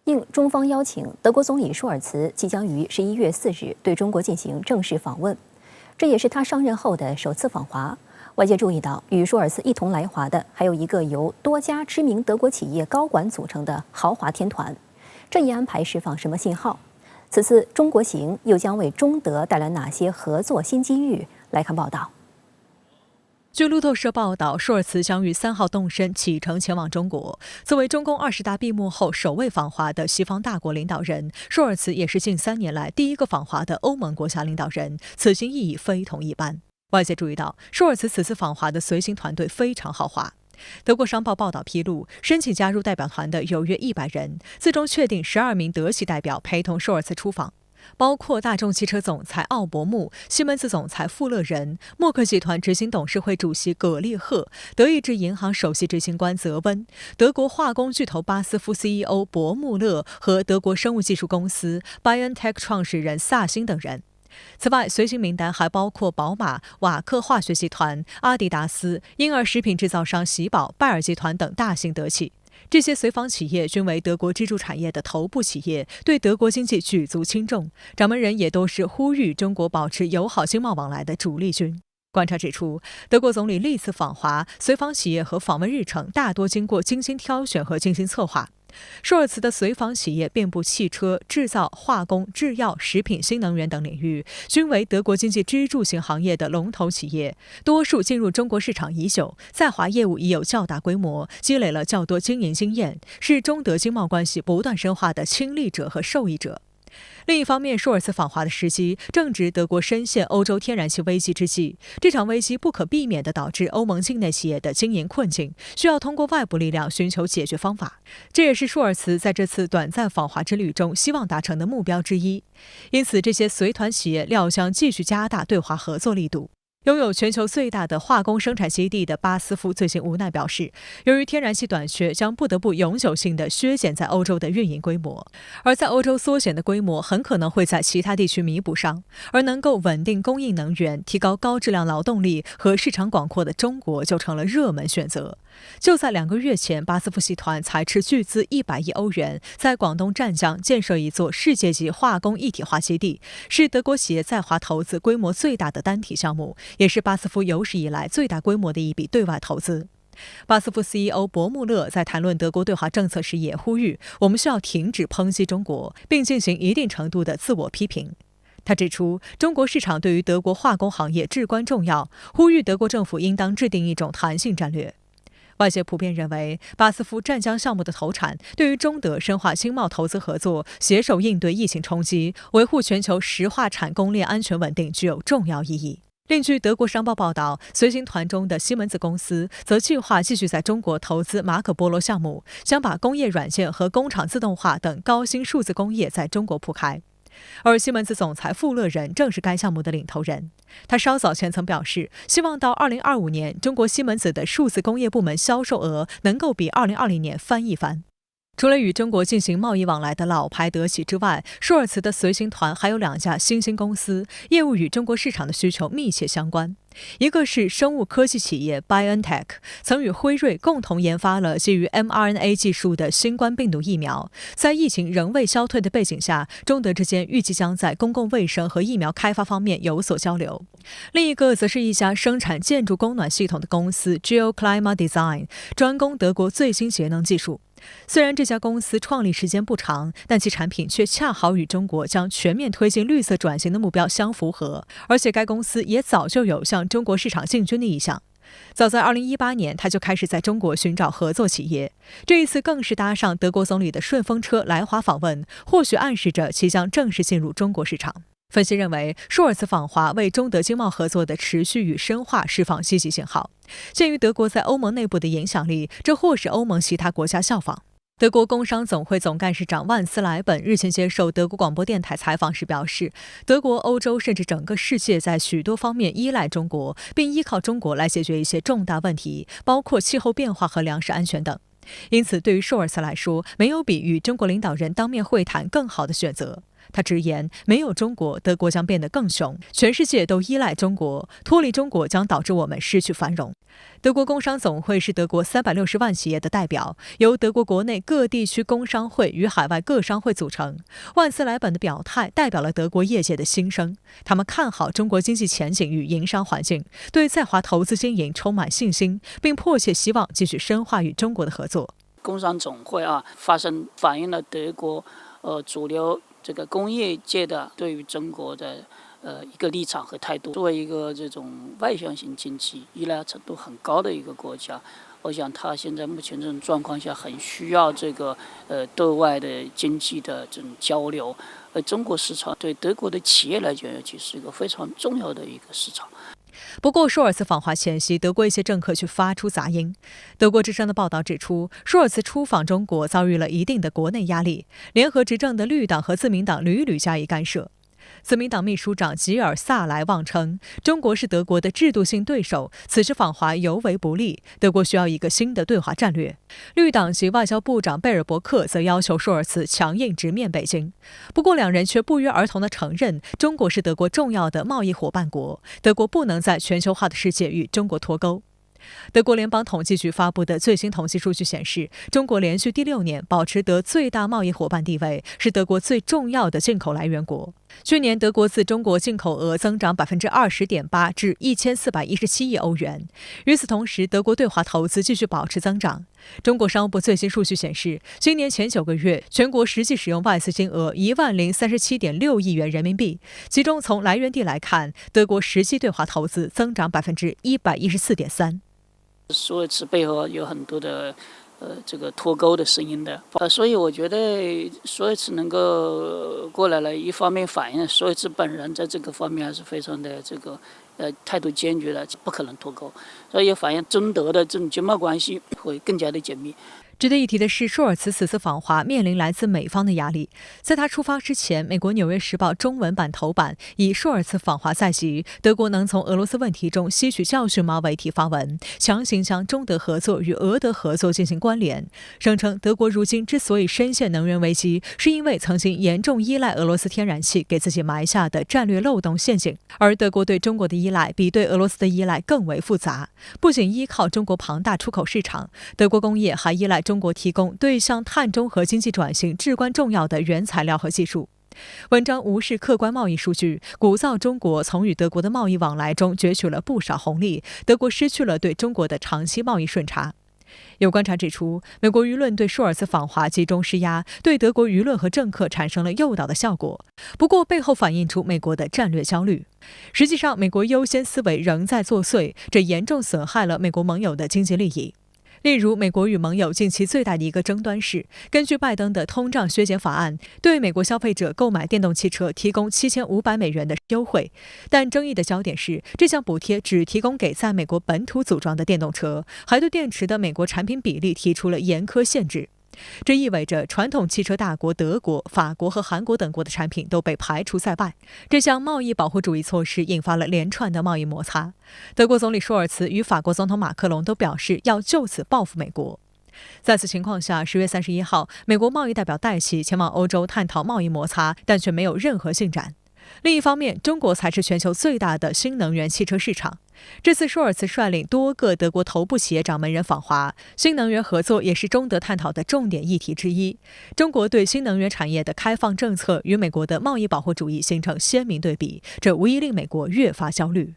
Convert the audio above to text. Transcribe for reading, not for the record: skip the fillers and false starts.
应中方邀请，德国总理舒尔茨即将于11月4日对中国进行正式访问，这也是他上任后的首次访华。外界注意到，与舒尔茨一同来华的还有一个由多家知名德国企业高管组成的豪华天团。这一安排释放什么信号？此次中国行又将为中德带来哪些合作新机遇？来看报道。据路透社报道，舒尔茨将于3号动身启程前往中国。作为中共20大闭幕后首位访华的西方大国领导人，舒尔茨也是近3年来第一个访华的欧盟国家领导人，此行意义非同一般。外界注意到，舒尔茨此次访华的随行团队非常豪华。德国商报报道披露，申请加入代表团的有约100人，最终确定12名德系代表陪同舒尔茨出访。包括大众汽车总裁奥伯穆、西门子总裁富勒仁、默克集团执行董事会主席葛利赫、德意志银行首席执行官泽温、德国化工巨头巴斯夫 CEO 伯穆勒和德国生物技术公司 BioNTech 创始人萨辛等人。此外，随行名单还包括宝马、瓦克化学集团、阿迪达斯、婴儿食品制造商喜宝、拜耳集团等大型德企。这些随访企业均为德国支柱产业的头部企业，对德国经济举足轻重。掌门人也都是呼吁中国保持友好经贸往来的主力军。观察指出，德国总理历次访华，随访企业和访问日程大多经过精心挑选和精心策划。舒尔茨的随访企业遍布汽车、制造、化工、制药、食品、新能源等领域，均为德国经济支柱型行业的龙头企业，多数进入中国市场已久，在华业务已有较大规模，积累了较多经营经验，是中德经贸关系不断深化的亲历者和受益者。另一方面，舒尔茨访华的时机正值德国深陷欧洲天然气危机之际，这场危机不可避免地导致欧盟境内企业的经营困境，需要通过外部力量寻求解决方法。这也是舒尔茨在这次短暂访华之旅中希望达成的目标之一。因此，这些随团企业料将继续加大对华合作力度。拥有全球最大的化工生产基地的巴斯夫最近无奈表示，由于天然气短缺，将不得不永久性地削减在欧洲的运营规模，而在欧洲缩减的规模很可能会在其他地区弥补上，而能够稳定供应能源、提高高质量劳动力和市场广阔的中国就成了热门选择。就在2个月前，巴斯夫集团才斥巨资100亿欧元，在广东湛江建设一座世界级化工一体化基地，是德国企业在华投资规模最大的单体项目，也是巴斯夫有史以来最大规模的一笔对外投资。巴斯夫 CEO 伯穆勒在谈论德国对华政策时也呼吁，我们需要停止抨击中国，并进行一定程度的自我批评。他指出，中国市场对于德国化工行业至关重要，呼吁德国政府应当制定一种弹性战略。外界普遍认为，巴斯夫湛江项目的投产对于中德深化经贸投资合作、携手应对疫情冲击、维护全球石化产供链安全稳定具有重要意义。另据德国商报报道，随行团中的西门子公司则计划继续在中国投资马可波罗项目，想把工业软件和工厂自动化等高新数字工业在中国铺开。而西门子总裁富勒仁正是该项目的领头人。他稍早前曾表示，希望到2025年，中国西门子的数字工业部门销售额能够比2020年翻一番。除了与中国进行贸易往来的老牌德企之外，舒尔茨的随行团还有2家新兴公司，业务与中国市场的需求密切相关。一个是生物科技企业 BioNTech， 曾与辉瑞共同研发了基于 mRNA 技术的新冠病毒疫苗。在疫情仍未消退的背景下，中德之间预计将在公共卫生和疫苗开发方面有所交流。另一个则是一家生产建筑供暖系统的公司 GeoClima Design， 专攻德国最新节能技术。虽然这家公司创立时间不长，但其产品却恰好与中国将全面推进绿色转型的目标相符合，而且该公司也早就有向中国市场进军的意向。早在2018年，他就开始在中国寻找合作企业，这一次更是搭上德国总理的顺风车来华访问，或许暗示着其将正式进入中国市场。分析认为，舒尔茨访华为中德经贸合作的持续与深化释放积极信号。鉴于德国在欧盟内部的影响力，这或使欧盟其他国家效仿。德国工商总会总干事长万斯莱本日前接受德国广播电台采访时表示，德国、欧洲甚至整个世界在许多方面依赖中国，并依靠中国来解决一些重大问题，包括气候变化和粮食安全等。因此，对于舒尔茨来说，没有比与中国领导人当面会谈更好的选择。他直言，没有中国，德国将变得更凶，全世界都依赖中国，脱离中国将导致我们失去繁荣。德国工商总会是德国360万企业的代表，由德国国内各地区工商会与海外各商会组成。万斯莱本的表态代表了德国业界的心声，他们看好中国经济前景与营商环境，对在华投资经营充满信心，并迫切希望继续深化与中国的合作。工商总会发声反映了德国主流这个工业界的对于中国的一个立场和态度。作为一个这种外向型经济依赖程度很高的一个国家，我想它现在目前这种状况下很需要这个对外的经济的这种交流，而中国市场对德国的企业来讲，尤其是一个非常重要的一个市场。不过，舒尔茨访华前夕，德国一些政客却发出杂音。德国之声的报道指出，舒尔茨出访中国遭遇了一定的国内压力，联合执政的绿党和自民党屡屡加以干涉。自民党秘书长吉尔萨莱旺称，中国是德国的制度性对手，此次访华尤为不利，德国需要一个新的对华战略。绿党籍外交部长贝尔伯克则要求舒尔茨强硬直面北京。不过，两人却不约而同地承认，中国是德国重要的贸易伙伴国，德国不能在全球化的世界与中国脱钩。德国联邦统计局发布的最新统计数据显示，中国连续第6年保持得最大贸易伙伴地位，是德国最重要的进口来源国。去年，德国自中国进口额增长20.8%至1417亿欧元。与此同时，德国对华投资继续保持增长。中国商务部最新数据显示，今年前9个月，全国实际使用外资金额10037.6亿元人民币，其中从来源地来看，德国实际对华投资增长114.3%。舒尔茨背后有很多的这个脱钩的声音的，所以我觉得舒尔茨能够过来了，一方面反映舒尔茨本人在这个方面还是非常的这个态度坚决的，不可能脱钩，所以也反映中德的这种经贸关系会更加的紧密。值得一提的是，舒尔茨此次访华面临来自美方的压力。在他出发之前，美国《纽约时报》中文版头版以舒尔茨访华在即，德国能从俄罗斯问题中吸取教训吗为题发文，强行将中德合作与俄德合作进行关联，声称德国如今之所以深陷能源危机，是因为曾经严重依赖俄罗斯天然气给自己埋下的战略漏洞陷阱。而德国对中国的依赖比对俄罗斯的依赖更为复杂，不仅依靠中国庞大出口市场，德国工业还依赖中国提供对向碳中和经济转型至关重要的原材料和技术。文章无视客观贸易数据，鼓噪中国从与德国的贸易往来中攫取了不少红利，德国失去了对中国的长期贸易顺差。有观察指出，美国舆论对舒尔茨访华集中施压，对德国舆论和政客产生了诱导的效果。不过，背后反映出美国的战略焦虑。实际上，美国优先思维仍在作祟，这严重损害了美国盟友的经济利益。例如，美国与盟友近期最大的一个争端是，根据拜登的通胀削减法案，对美国消费者购买电动汽车提供$7500的优惠。但争议的焦点是，这项补贴只提供给在美国本土组装的电动车，还对电池的美国产品比例提出了严苛限制。这意味着传统汽车大国德国、法国和韩国等国的产品都被排除在外。这项贸易保护主义措施引发了连串的贸易摩擦。德国总理舒尔茨与法国总统马克龙都表示要就此报复美国。在此情况下，10月31号，美国贸易代表戴奇前往欧洲探讨贸易摩擦，但却没有任何进展。另一方面，中国才是全球最大的新能源汽车市场。这次舒尔茨率领多个德国头部企业掌门人访华，新能源合作也是中德探讨的重点议题之一。中国对新能源产业的开放政策与美国的贸易保护主义形成鲜明对比，这无疑令美国越发焦虑。